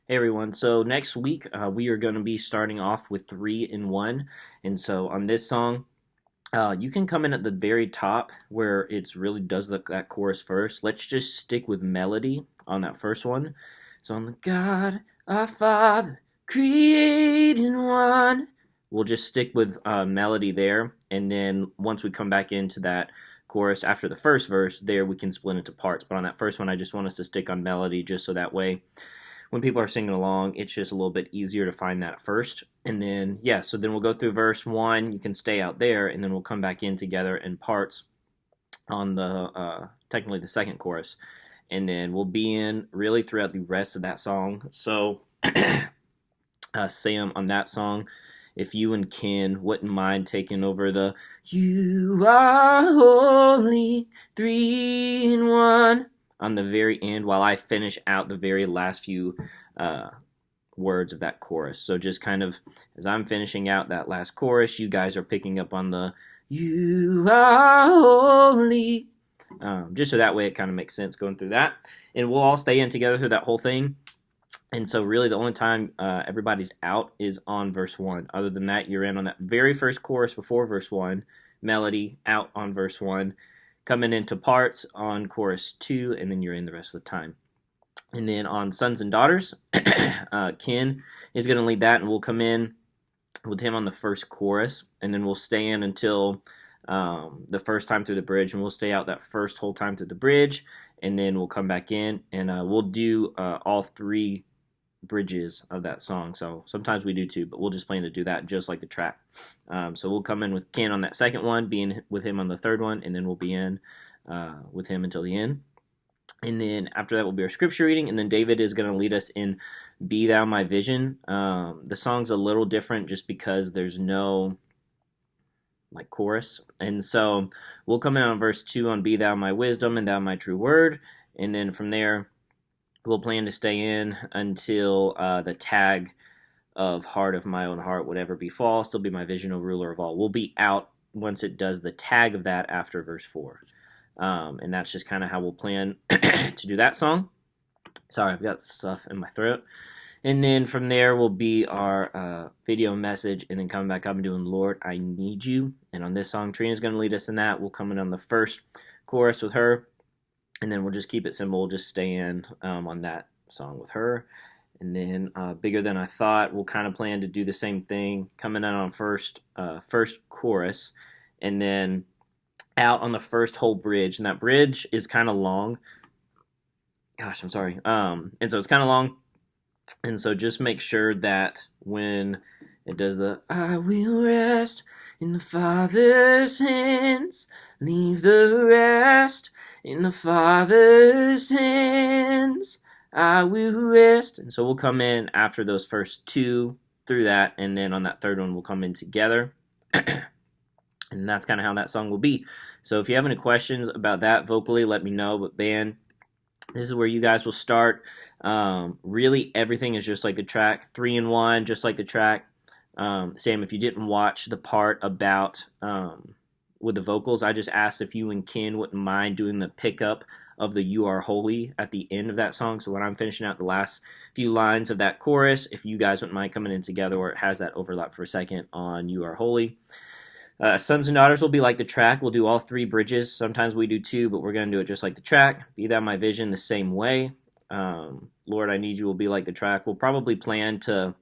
Hey everyone, so next week we are going to be starting off with 3 in 1. And so on this song, you can come in at the very top where it's really does that chorus first. Let's just stick with melody on that first one. So on the God, our Father, creating one. We'll just stick with melody there, and then once we come back into that chorus after the first verse, there we can split into parts. But on that first one, I just want us to stick on melody just so that way when people are singing along, it's just a little bit easier to find that first. And then, yeah, so then we'll go through verse 1. You can stay out there, and then we'll come back in together in parts on the technically the second chorus. And then we'll be in really throughout the rest of that song. So, Sam, on that song, if you and Ken wouldn't mind taking over the "You are holy, 3 in 1" on the very end while I finish out the very last few words of that chorus. So just kind of as I'm finishing out that last chorus, you guys are picking up on the "You are holy," just so that way it kind of makes sense going through that. And we'll all stay in together through that whole thing. And so really the only time everybody's out is on verse 1. Other than that, you're in on that very first chorus before verse 1, melody out on verse 1, coming into parts on chorus 2, and then you're in the rest of the time. And then on Sons and Daughters, Ken is going to lead that, and we'll come in with him on the first chorus, and then we'll stay in until the first time through the bridge, and we'll stay out that first whole time through the bridge, and then we'll come back in, and we'll do all three bridges of that song. So sometimes we do two, but we'll just plan to do that just like the track. So we'll come in with Ken on that second one, being with him on the third one, and then we'll be in with him until the end. And then after that will be our scripture reading, and then David is going to lead us in "Be Thou My Vision." The song's a little different just because there's no like chorus, and so we'll come in on verse 2 on "Be Thou My Wisdom and Thou My True Word," and then from there we'll plan to stay in until the tag of "Heart of My Own Heart, whatever befall, still be my vision, O ruler of all." We'll be out once it does the tag of that after verse 4. And that's just kind of how we'll plan to do that song. Sorry, I've got stuff in my throat. And then from there will be our video message, and then coming back up and doing "Lord, I Need You." And on this song, Trina's going to lead us in that. We'll come in on the first chorus with her, and then we'll just keep it simple. We'll just stay in on that song with her. And then "Bigger Than I Thought," we'll kind of plan to do the same thing, coming in on first chorus, and then out on the first whole bridge. And that bridge is kind of long. Gosh, I'm sorry. And so it's kind of long. And so just make sure that when it does the "I will rest in the Father's hands, leave the rest in the Father's hands, I will rest." And so we'll come in after those first two through that, and then on that third one we'll come in together. And that's kind of how that song will be. So if you have any questions about that vocally, let me know. But band, this is where you guys will start. Really, everything is just like the track. 3 in 1, just like the track. Sam, if you didn't watch the part about with the vocals, I just asked if you and Ken wouldn't mind doing the pickup of the "You Are Holy" at the end of that song. So when I'm finishing out the last few lines of that chorus, if you guys wouldn't mind coming in together, or it has that overlap for a second on "You Are Holy." Sons and Daughters will be like the track. We'll do all three bridges. Sometimes we do two, but we're going to do it just like the track. "Be Thou My Vision" the same way. "Lord, I Need You" will be like the track. We'll probably plan to,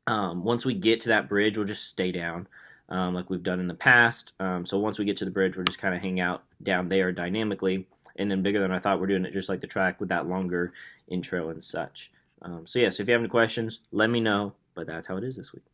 once we get to that bridge, we'll just stay down like we've done in the past. So once we get to the bridge, we'll just kind of hang out down there dynamically. And then "Bigger Than I Thought," we're doing it just like the track with that longer intro and such. So if you have any questions, let me know. But that's how it is this week.